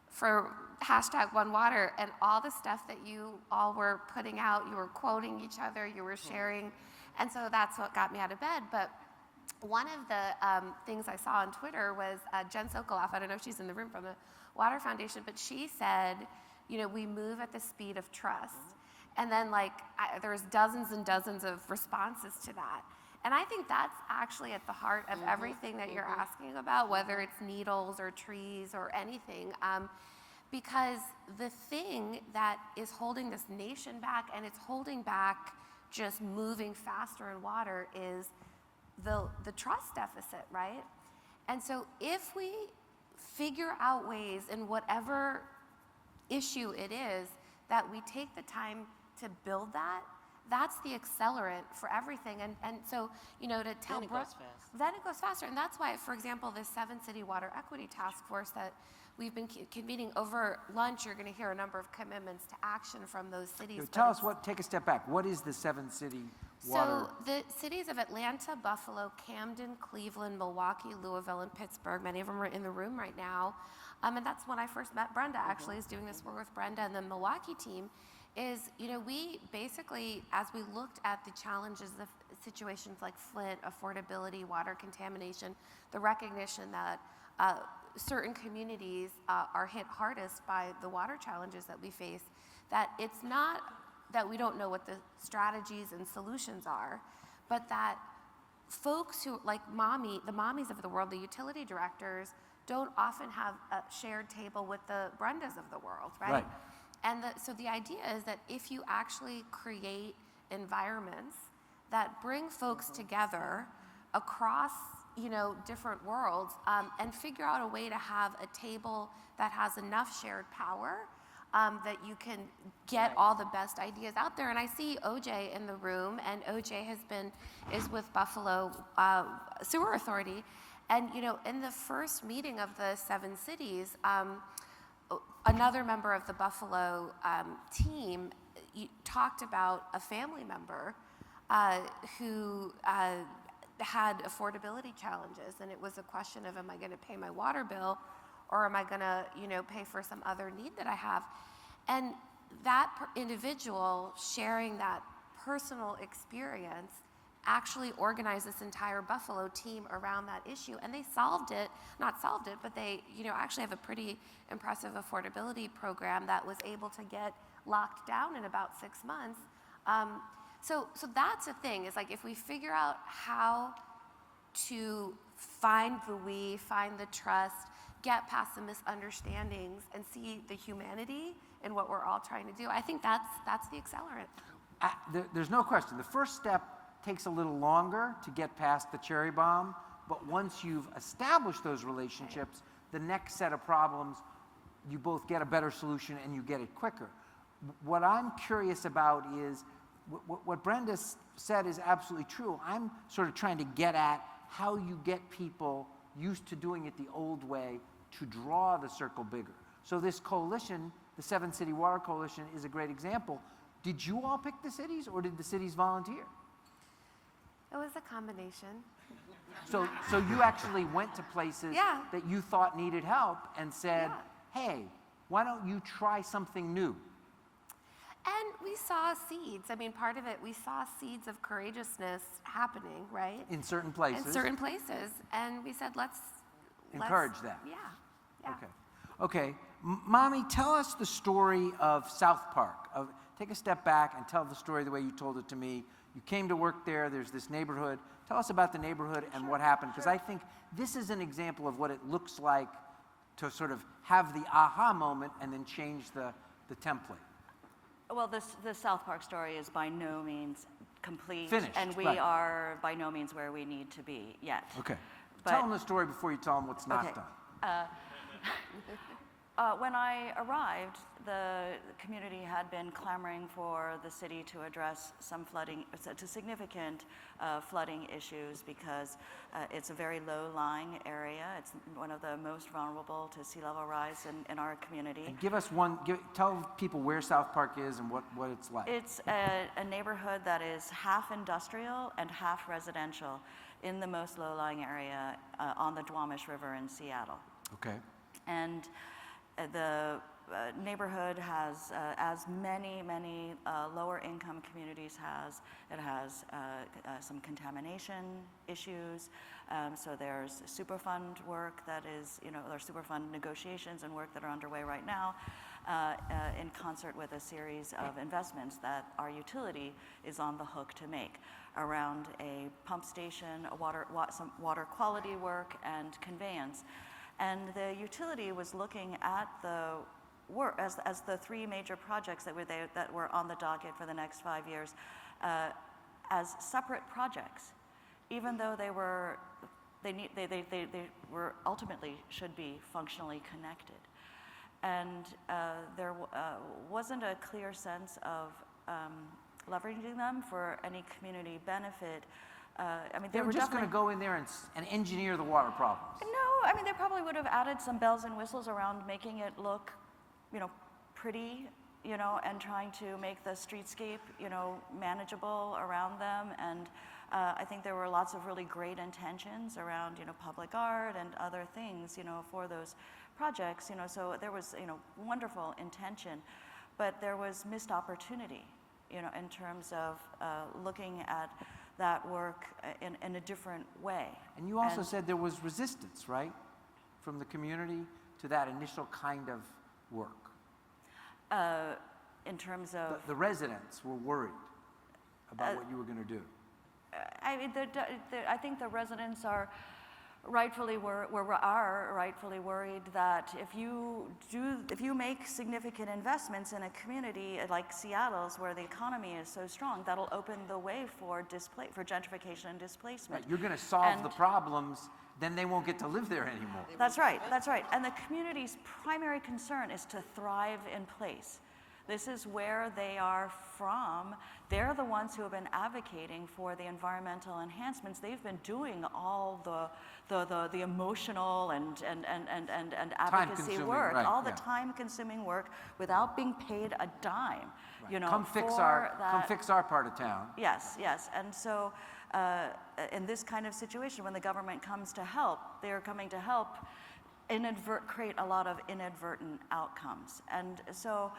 for #OneWater, and all the stuff that you all were putting out, you were quoting each other, you were sharing, and so that's what got me out of bed. But one of the things I saw on Twitter was Jen Sokoloff. I don't know if she's in the room, from the Water Foundation, but she said, you know, we move at the speed of trust. And then there's dozens and dozens of responses to that. And I think that's actually at the heart of everything that you're asking about, whether it's needles or trees or anything. Because the thing that is holding this nation back, and it's holding back just moving faster in water, is the trust deficit, right? And so if we figure out ways in whatever issue it is that we take the time to build that, that's the accelerant for everything. And so, you know, to tell Then it Brooke, goes fast. then it goes faster. And that's why, for example, this 7-city water equity task force that we've been convening over lunch, you're going to hear a number of commitments to action from those cities. Tell us take a step back. What is the 7-city water? So the cities of Atlanta, Buffalo, Camden, Cleveland, Milwaukee, Louisville, and Pittsburgh, many of them are in the room right now. And that's when I first met Brenda, actually, is doing this work with Brenda and the Milwaukee team, is, you know, we basically, as we looked at the challenges of situations like Flint, affordability, water contamination, the recognition that certain communities are hit hardest by the water challenges that we face, that it's not that we don't know what the strategies and solutions are, but that folks who, like the mommies of the world, the utility directors, don't often have a shared table with the Brendas of the world, right? Right. And so the idea is that if you actually create environments that bring folks together across, you know, different worlds, and figure out a way to have a table that has enough shared power, that you can get all the best ideas out there. And I see OJ in the room, and OJ is with Buffalo Sewer Authority. And, you know, in the first meeting of the 7 cities, another member of the Buffalo team talked about a family member who had affordability challenges, and it was a question of, am I going to pay my water bill, or am I going to, you know, pay for some other need that I have? And that individual sharing that personal experience actually organized this entire Buffalo team around that issue, and they solved it, not solved it, but they, actually have a pretty impressive affordability program that was able to get locked down in about 6 months. So that's a thing, is like if we figure out how to find the trust, get past the misunderstandings, and see the humanity in what we're all trying to do, I think that's the accelerant. There's no question. The first step takes a little longer to get past the cherry bomb, but once you've established those relationships, the next set of problems, you both get a better solution and you get it quicker. What I'm curious about is, what Brenda said is absolutely true. I'm sort of trying to get at how you get people used to doing it the old way to draw the circle bigger. So this coalition, the 7-City Water Coalition, is a great example. Did you all pick the cities, or did the cities volunteer? It was a combination. So you actually went to places Yeah. that you thought needed help and said, hey, why don't you try something new? And we saw seeds. I mean, part of it, we saw seeds of courageousness happening, right? In certain places. In certain places. And we said, let's encourage that. Yeah. Okay. Mommy, tell us the story of South Park. Take a step back and tell the story the way you told it to me. You came to work there. There's this neighborhood. Tell us about the neighborhood and what happened, because I think this is an example of what it looks like to sort of have the aha moment and then change the template. Well, the South Park story is by no means complete. Finished, and we right. are by no means where we need to be yet. Okay. But- tell them the story before you tell them what's not Okay. done. When I arrived, the community had been clamoring for the city to address some significant flooding issues, because it's a very low-lying area. It's one of the most vulnerable to sea level rise in our community. And tell people where South Park is and what it's like. It's a neighborhood that is half industrial and half residential in the most low-lying area on the Duwamish River in Seattle. Okay. And the neighborhood has, as many lower income communities has, it has some contamination issues. So there's Superfund work that is, there's Superfund negotiations and work that are underway right now in concert with a series of investments that our utility is on the hook to make around a pump station, some water quality work, and conveyance. And the utility was looking at the work as the 3 major projects that were on the docket for the next 5 years as separate projects, even though they were ultimately should be functionally connected. And there wasn't a clear sense of leveraging them for any community benefit. They were just going to go in there and engineer the water problems. No, they probably would have added some bells and whistles around making it look, pretty, and trying to make the streetscape, manageable around them. And I think there were lots of really great intentions around, public art and other things, for those projects, so there was, wonderful intention, but there was missed opportunity, in terms of looking at that work in a different way. And you also said there was resistance, right, from the community to that initial kind of work. In terms of the residents were worried about what you were going to do. I think the residents are rightfully worried that if you make significant investments in a community like Seattle's, where the economy is so strong, that'll open the way for gentrification and displacement. Right. You're going to solve the problems, then they won't get to live there anymore. That's right. And the community's primary concern is to thrive in place. This is where they are from. They're the ones who have been advocating for the environmental enhancements. They've been doing all the emotional and advocacy work, right, all the time-consuming work, without being paid a dime. Right. Come fix our part of town. Yes. And so in this kind of situation, when the government comes to help, they are coming to help create a lot of inadvertent outcomes. And so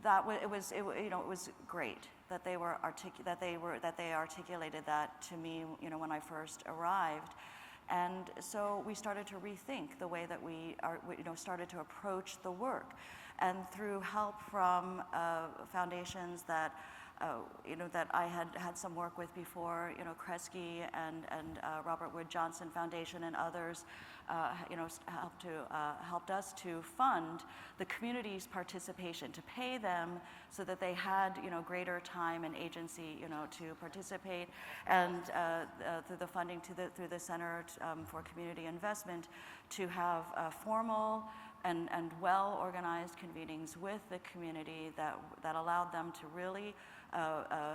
it was great that they articulated that to me, when I first arrived. And so we started to rethink the way that we started to approach the work. And through help from foundations that I had some work with before, Kresge and Robert Wood Johnson Foundation and others, helped us to fund the community's participation, to pay them so that they had, greater time and agency, to participate, and through the funding through the Center for Community Investment, to have formal and well-organized convenings with the community that allowed them to really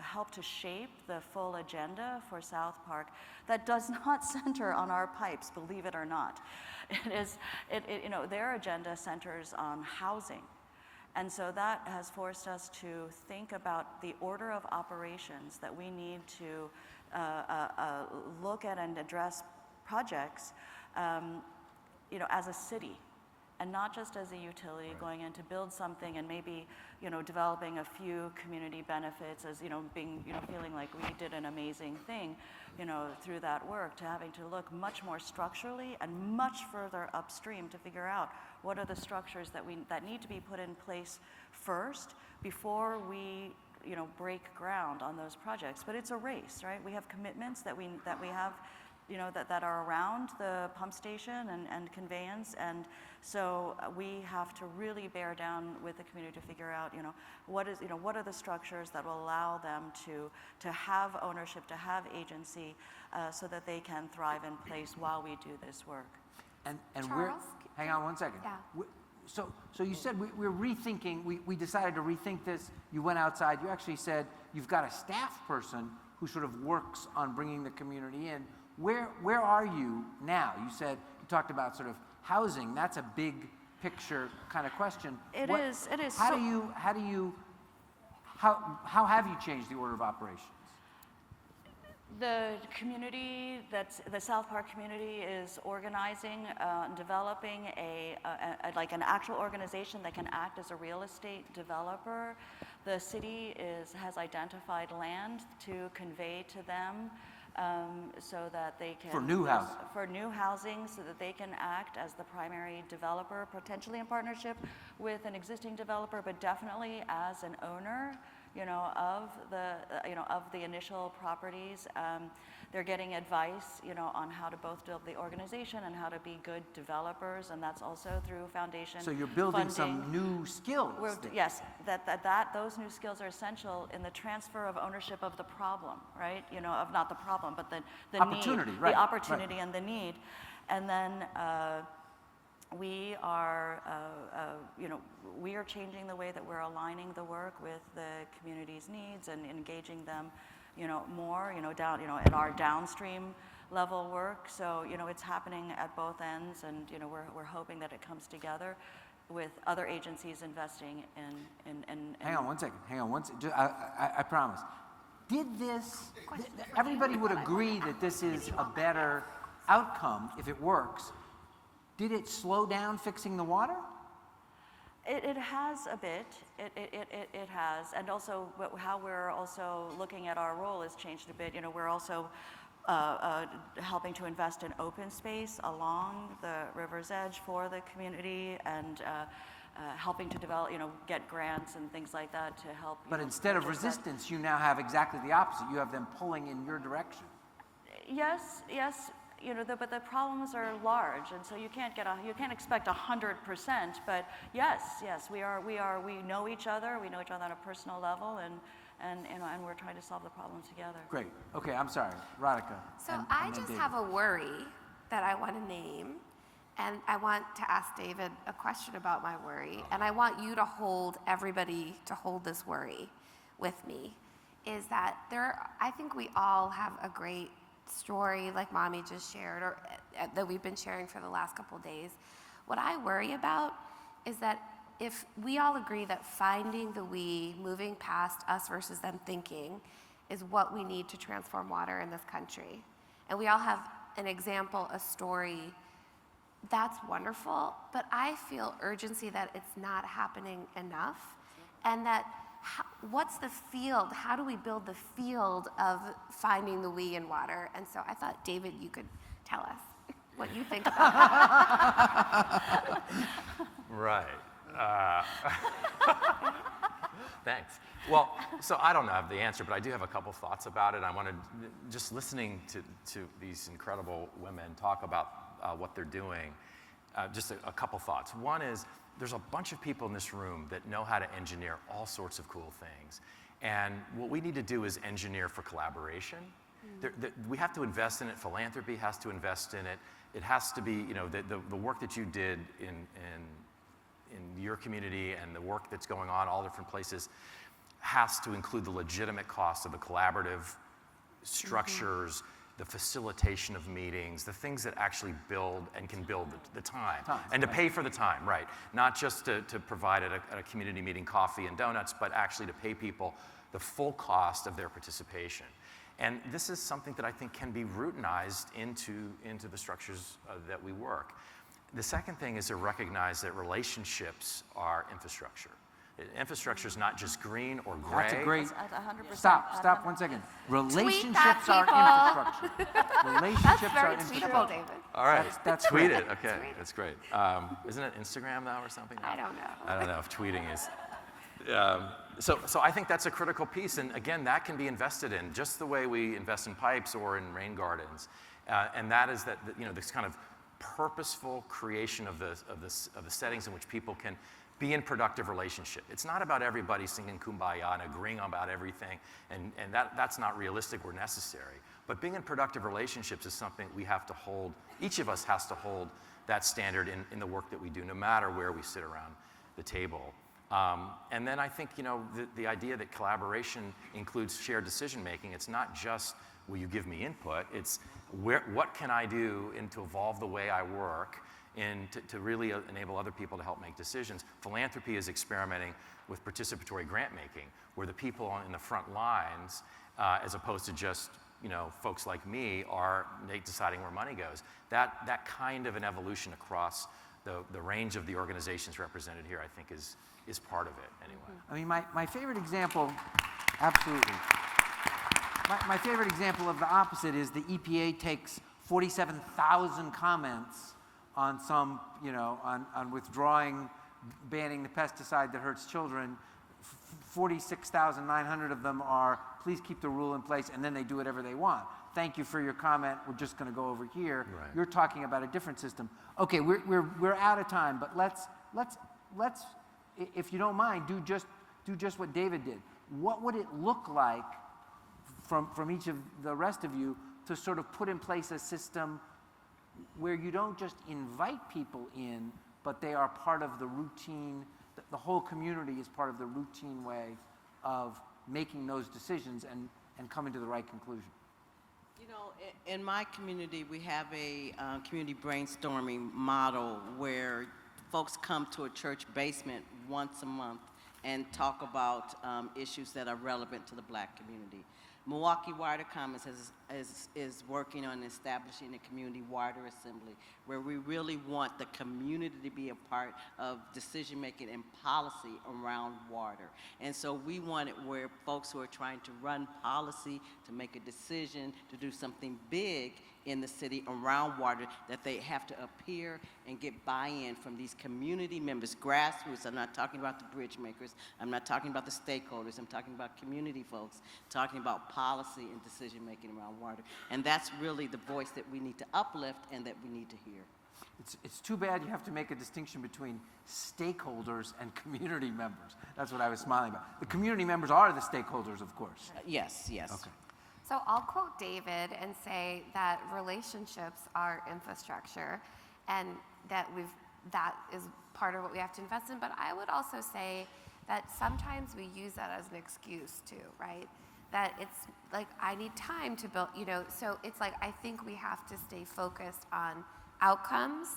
help to shape the full agenda for South Park that does not center on our pipes, believe it or not. Their agenda centers on housing. And so that has forced us to think about the order of operations that we need to look at and address projects, as a city. And not just as a utility going in to build something and maybe, developing a few community benefits as, feeling like we did an amazing thing, through that work, to having to look much more structurally and much further upstream to figure out what are the structures that need to be put in place first before we, break ground on those projects. But it's a race, right? We have commitments that we have, that are around the pump station and conveyance, and so we have to really bear down with the community to figure out, what are the structures that will allow them to have ownership, to have agency, so that they can thrive in place while we do this work. And Charles? hang on one second. Yeah. So you said we're rethinking, we decided to rethink this. You went outside, you actually said you've got a staff person who sort of works on bringing the community in. Where are you now? You talked about sort of housing. That's a big picture kind of question. It is. How have you changed the order of operations? The community, the South Park community, is organizing, developing like an actual organization that can act as a real estate developer. The city has identified land to convey to them, so that they can— For new housing. For new housing, so that they can act as the primary developer, potentially in partnership with an existing developer, but definitely as an owner, of the initial properties. They're getting advice, on how to both build the organization and how to be good developers, and that's also through foundation. So you're building funding. Some new skills. Yes, those new skills are essential in the transfer of ownership of the problem, right? Of not the problem, but the opportunity, need, right, the opportunity right. and the need, and then we are changing the way that we're aligning the work with the community's needs and engaging them, more, down, in our downstream level work. So, it's happening at both ends, and, we're hoping that it comes together with other agencies investing in Hang on one second. I promise. Everybody would agree that this is a better outcome if it works. Did it slow down fixing the water? It has a bit. It has, and also how we're also looking at our role has changed a bit. We're also helping to invest in open space along the river's edge for the community, and helping to develop, get grants and things like that to help. But instead of resistance, you now have exactly the opposite. You have them pulling in your direction. Yes. But the problems are large, and so you can't expect 100%. But yes, we know each other. We know each other on a personal level, and we're trying to solve the problems together. Great. Okay, I'm sorry, Radhika. So I just have a worry that I want to name, and I want to ask David a question about my worry, and I want you to hold this worry with me. Is that I think we all have a great story like Mommy just shared, or that we've been sharing for the last couple of days. What I worry about is that if we all agree that finding the we, moving past us versus them thinking, is what we need to transform water in this country, and we all have an example, a story, that's wonderful, but I feel urgency that it's not happening enough. and that what's the field? How do we build the field of finding the we in water? And so I thought, David, you could tell us what you think about that. Right. Thanks. Well, so I don't have the answer, but I do have a couple thoughts about it. I wanted, just listening to these incredible women talk about what they're doing, just a couple thoughts. One is, there's a bunch of people in this room that know how to engineer all sorts of cool things. And what we need to do is engineer for collaboration. We have to invest in it. Philanthropy has to invest in it. It has to be, you know, the work that you did in your community and the work that's going on all different places has to include the legitimate cost of the collaborative structures, the facilitation of meetings, the things that actually build and can build the time. And to pay for the time, right. Not just to provide at a community meeting coffee and donuts, but actually to pay people the full cost of their participation. And this is something that I think can be routinized into the structures that we work. The second thing is to recognize that relationships are infrastructure. Infrastructure is not just green or gray. That's a great. At 100%. Stop 1 second. Relationships that, are infrastructure. That's Relationships are very infrastructure. tweetable, David. All right, That's tweet great. it. Okay, that's great. Isn't it Instagram now or something? I don't know. I don't know if tweeting is. So I think that's a critical piece, and again, that can be invested in just the way we invest in pipes or in rain gardens, and that is that, you know, this kind of purposeful creation of the settings in which people can be in productive relationship. It's not about everybody singing Kumbaya and agreeing about everything, and that's not realistic or necessary. But being in productive relationships is something we have to hold. Each of us has to hold that standard in the work that we do, no matter where we sit around the table. And then I think, you know, the idea that collaboration includes shared decision making. It's not just, will you give me input? It's what can I do to evolve the way I work and to really enable other people to help make decisions. Philanthropy is experimenting with participatory grant making, where the people in the front lines, as opposed to just, you know, folks like me, are deciding where money goes. That kind of an evolution across the range of the organizations represented here, I think, is part of it anyway. I mean, my favorite example, absolutely. My favorite example of the opposite is the EPA takes 47,000 comments on some, you know, on withdrawing, banning the pesticide that hurts children. 46,900 of them are, please keep the rule in place, and then they do whatever they want. Thank you for your comment. We're just going to go over here. Right. You're talking about a different system. Okay, we're out of time, but let's, if you don't mind, do just what David did. What would it look like from each of the rest of you to sort of put in place a system where you don't just invite people in, but they are part of the routine, the whole community is part of the routine way of making those decisions and coming to the right conclusion? You know, in my community, we have a community brainstorming model where folks come to a church basement once a month and talk about issues that are relevant to the Black community. Milwaukee Water Commons is working on establishing a community water assembly where we really want the community to be a part of decision making and policy around water. And so we want it where folks who are trying to run policy, to make a decision, to do something big in the city around water, that they have to appear and get buy-in from these community members, grassroots. I'm not talking about the bridge makers. I'm not talking about the stakeholders. I'm talking about community folks, talking about policy and decision-making around water. And that's really the voice that we need to uplift and that we need to hear. It's too bad you have to make a distinction between stakeholders and community members. That's what I was smiling about. The community members are the stakeholders, of course. Yes, yes. Okay. So I'll quote David and say that relationships are infrastructure, and that is part of what we have to invest in. But I would also say that sometimes we use that as an excuse too, right? That it's like, I need time to build, you know, so it's like, I think we have to stay focused on outcomes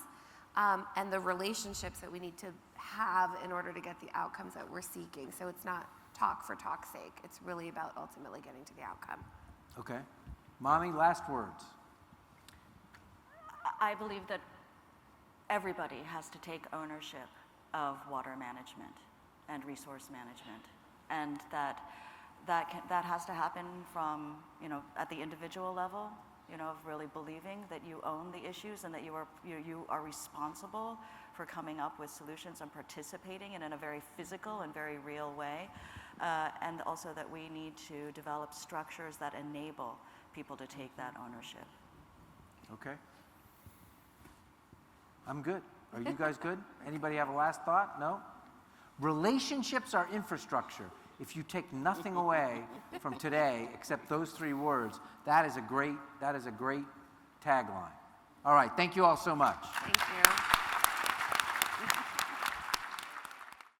and the relationships that we need to have in order to get the outcomes that we're seeking. So it's not talk for talk's sake. It's really about ultimately getting to the outcome. Okay. Mommy, last words. I believe that everybody has to take ownership of water management. and resource management. And that has to happen from, at the individual level, of really believing that you own the issues and that you are responsible for coming up with solutions and participating in a very physical and very real way. And also that we need to develop structures that enable people to take that ownership. Okay. I'm good. Are you guys good? Anybody have a last thought? No? Relationships are infrastructure. If you take nothing away from today except those 3 words, that is a great tagline. All right, thank you all so much. Thank you.